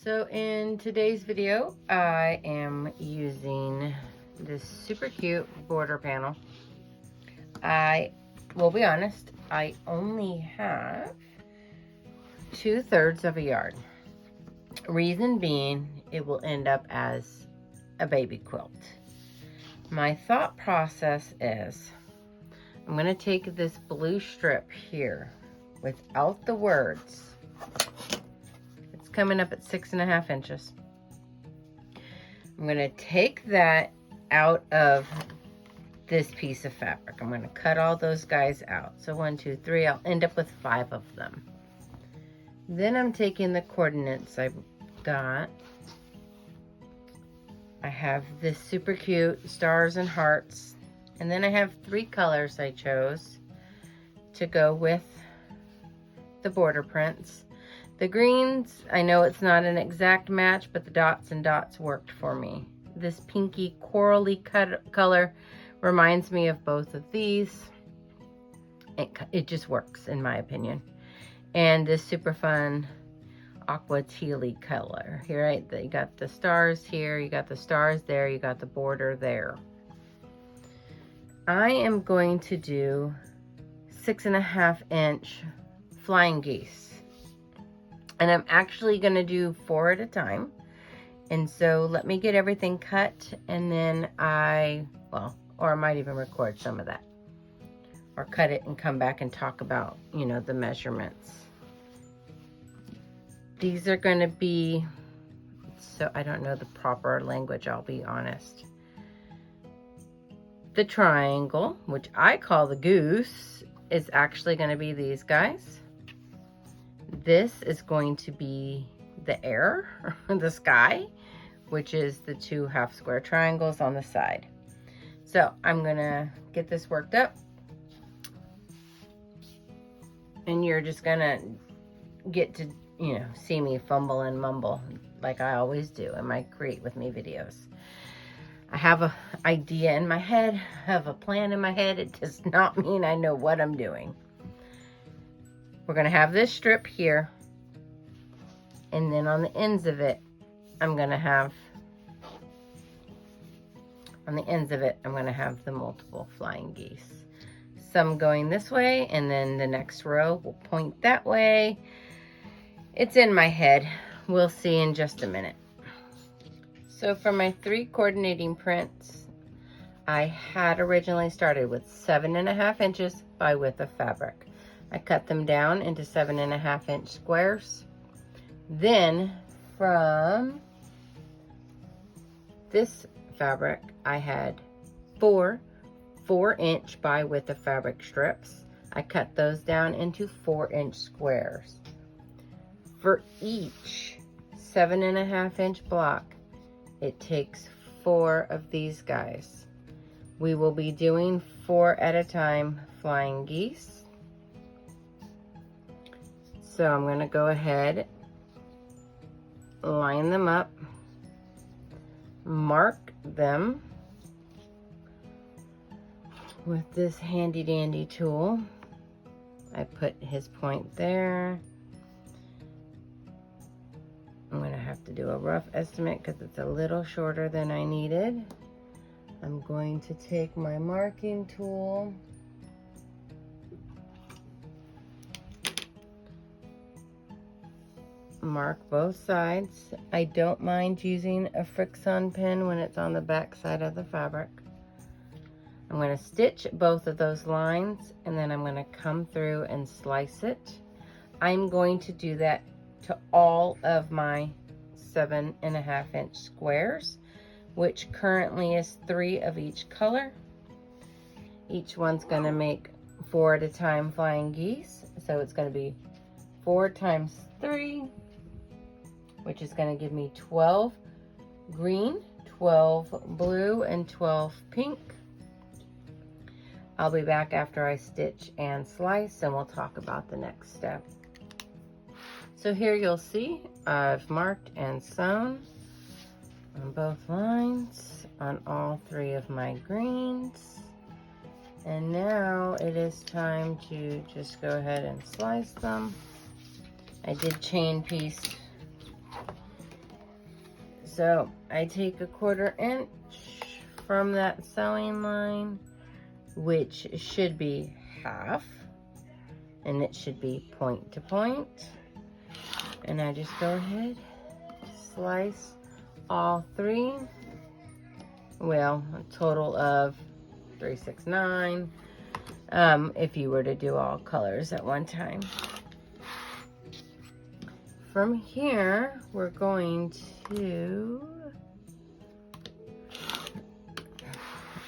So in today's video, I am using this super cute border panel. I will be honest, I only have 2/3 of a yard. Reason being, it will end up as a baby quilt. My thought process is, I'm gonna take this blue strip here without the words. It's coming up at 6.5 inches. I'm gonna take that out of this piece of fabric. I'm gonna cut all those guys out. So 1, 2, 3, I'll end up with 5 of them. Then I'm taking the coordinates I've got. I have this super cute stars and hearts. And then I have 3 colors I chose to go with the border prints. The greens, I know it's not an exact match, but the dots and dots worked for me. This pinky corally color reminds me of both of these. It just works in my opinion. And this super fun aqua tealy color. Here, right? You got the stars here, you got the stars there, you got the border there. I am going to do 6.5 inch flying geese. And I'm actually going to do 4 at a time. And so let me get everything cut, and then or I might even record some of that. Or cut it and come back and talk about, the measurements. These are going to be, so I don't know the proper language, I'll be honest. The triangle, which I call the goose, is actually going to be these guys. This is going to be the air, the sky, which is the 2 half square triangles on the side. So I'm going to get this worked up. And you're just going to get to, see me fumble and mumble like I always do in my Create With Me videos. I have an idea in my head, I have a plan in my head. It does not mean I know what I'm doing. We're going to have this strip here. And then on the ends of it, I'm going to have the multiple flying geese. Some going this way, and then the next row will point that way. It's in my head. We'll see in just a minute. So for my 3 coordinating prints, I had originally started with 7.5 inches by width of fabric. I cut them down into 7.5 inch squares. Then from this fabric, I had 4 4-inch by width of fabric strips. I cut those down into 4-inch squares. For each 7.5 inch block, it takes 4 of these guys. We will be doing 4 at a time flying geese. So I'm going to go ahead, line them up, mark them with this handy dandy tool. I put his point there. I'm going to have to do a rough estimate because it's a little shorter than I needed. I'm going to take my marking tool, mark both sides. I don't mind using a Fix-On pin when it's on the back side of the fabric. I'm going to stitch both of those lines, and then I'm going to come through and slice it. I'm going to do that to all of my 7.5 inch squares, which currently is 3 of each color. Each one's going to make 4 at a time flying geese. So it's going to be 4 times 3, which is going to give me 12 green, 12 blue, and 12 pink. I'll be back after I stitch and slice, and we'll talk about the next step. So here you'll see I've marked and sewn on both lines on all 3 of my greens. And now it is time to just go ahead and slice them. I did chain piece So I take a 1/4 inch from that sewing line, which should be half, and it should be point to point. And I just go ahead, slice all 3. Well, a total of 3, 6, 9. If you were to do all colors at one time. From here, we're going to,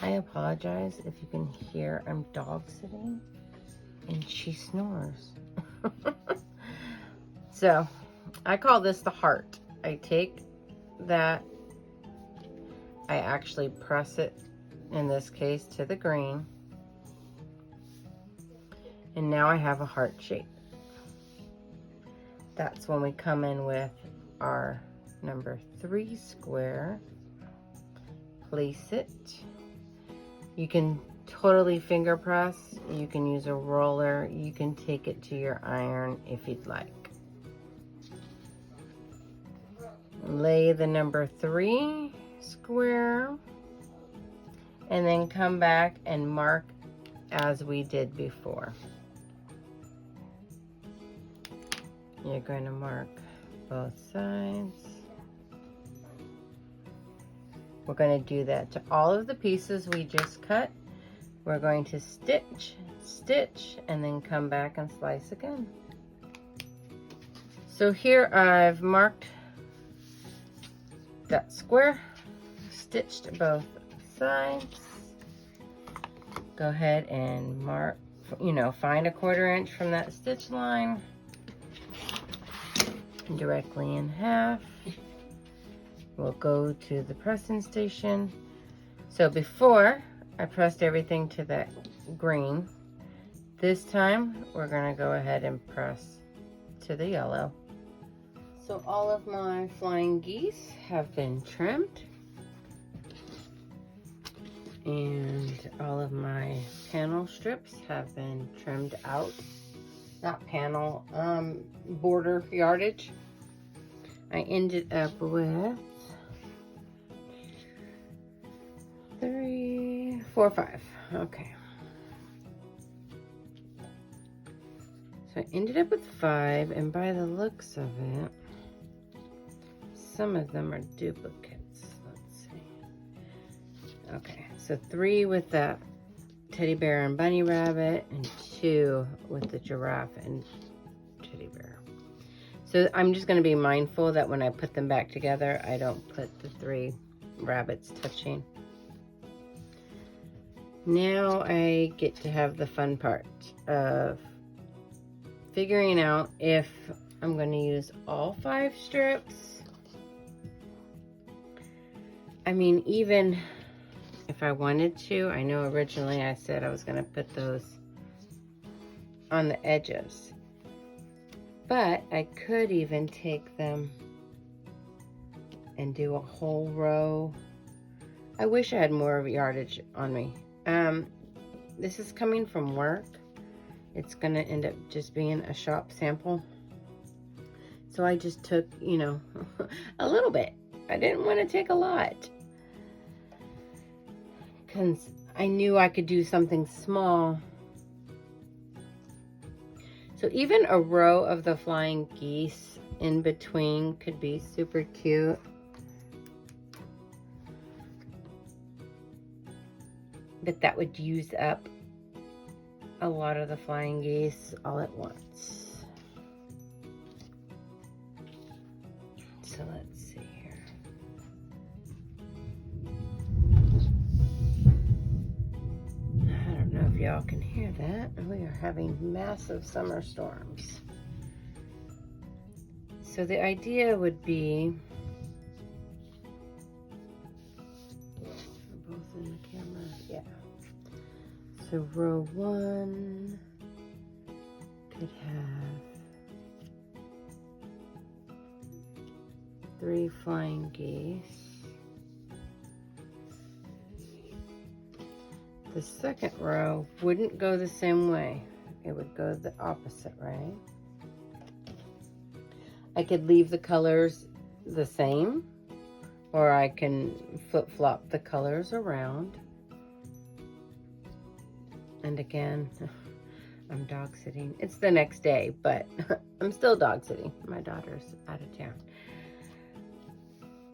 I apologize if you can hear, I'm dog sitting and she snores. So I call this the heart. I take that, I actually press it, in this case, to the green. And now I have a heart shape. That's when we come in with our number 3 square. Place it. You can totally finger press. You can use a roller. You can take it to your iron if you'd like. Lay the number 3 square. And then come back and mark as we did before. You're going to mark both sides. We're going to do that to all of the pieces we just cut. We're going to stitch, stitch, and then come back and slice again. So here I've marked that square, stitched both sides. Go ahead and mark, find a 1/4 inch from that stitch line. Directly in half. We'll go to the pressing station. So before I pressed everything to that green, this time we're going to go ahead and press to the yellow. So all of my flying geese have been trimmed, and all of my panel strips have been trimmed out. Not panel, border yardage. I ended up with 3, 4, 5. Okay. So I ended up with 5, and by the looks of it, some of them are duplicates. Let's see. Okay, so 3 with that teddy bear and bunny rabbit, and 2 with the giraffe and teddy bear. So I'm just going to be mindful that when I put them back together, I don't put the 3 rabbits touching. Now I get to have the fun part of figuring out if I'm going to use all 5 strips. I mean, even if I wanted to, I know originally I said I was going to put those on the edges, but I could even take them and do a whole row. I wish I had more yardage on me. This is coming from work. It's going to end up just being a shop sample. So I just took, a little bit. I didn't want to take a lot, because I knew I could do something small. So even a row of the flying geese in between could be super cute. But that would use up a lot of the flying geese all at once. So let's see here. I don't know if y'all can hear that. We are having massive summer storms. So the idea would be, both in the camera, yeah. So row 1 could have 3 flying geese. The second row wouldn't go the same way. It would go the opposite, right? I could leave the colors the same, or I can flip-flop the colors around. And again, I'm dog sitting. It's the next day, but I'm still dog sitting. My daughter's out of town.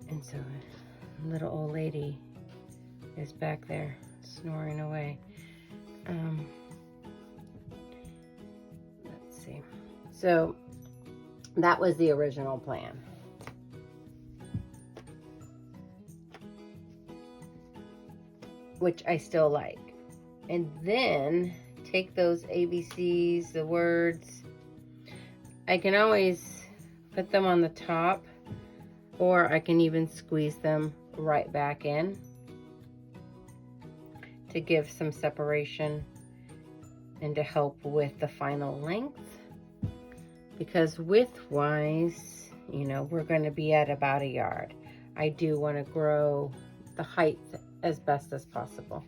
And so little old lady is back there snoring away. Let's see. So that was the original plan. Which I still like. And then take those ABCs, the words. I can always put them on the top, or I can even squeeze them right back in to give some separation and to help with the final length. Because width-wise, you know, we're going to be at about a yard. I do want to grow the height as best as possible.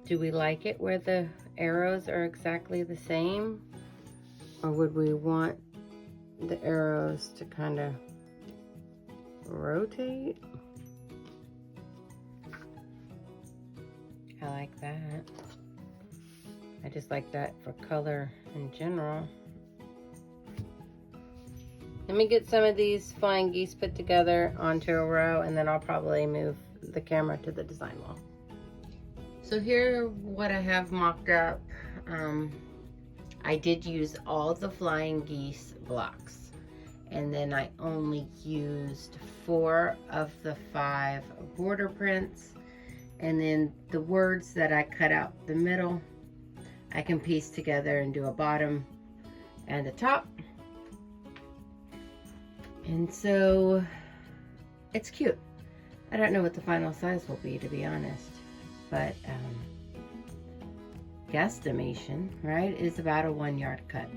Do we like it where the arrows are exactly the same? Or would we want the arrows to kind of rotate? I like that. I just like that for color in general. Let me get some of these flying geese put together onto a row, and then I'll probably move the camera to the design wall. So here what I have mocked up. I did use all the flying geese blocks, and then I only used 4 of the 5 border prints, and then the words that I cut out the middle I can piece together and do a bottom and a top. And so it's cute. I don't know what the final size will be, to be honest, but guesstimation, right, is about a 1 yard cut.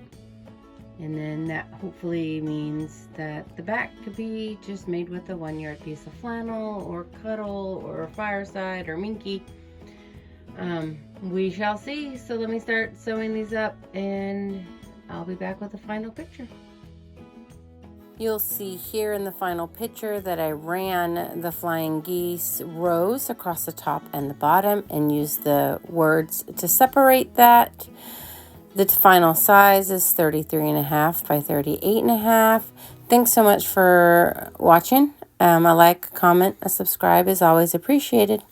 And then that hopefully means that the back could be just made with a 1 yard piece of flannel or cuddle or fireside or minky. We shall see. So let me start sewing these up and I'll be back with the final picture. You'll see here in the final picture that I ran the flying geese rows across the top and the bottom and used the words to separate that. The final size is 33.5 by 38.5. Thanks so much for watching. A like, comment, a subscribe is always appreciated.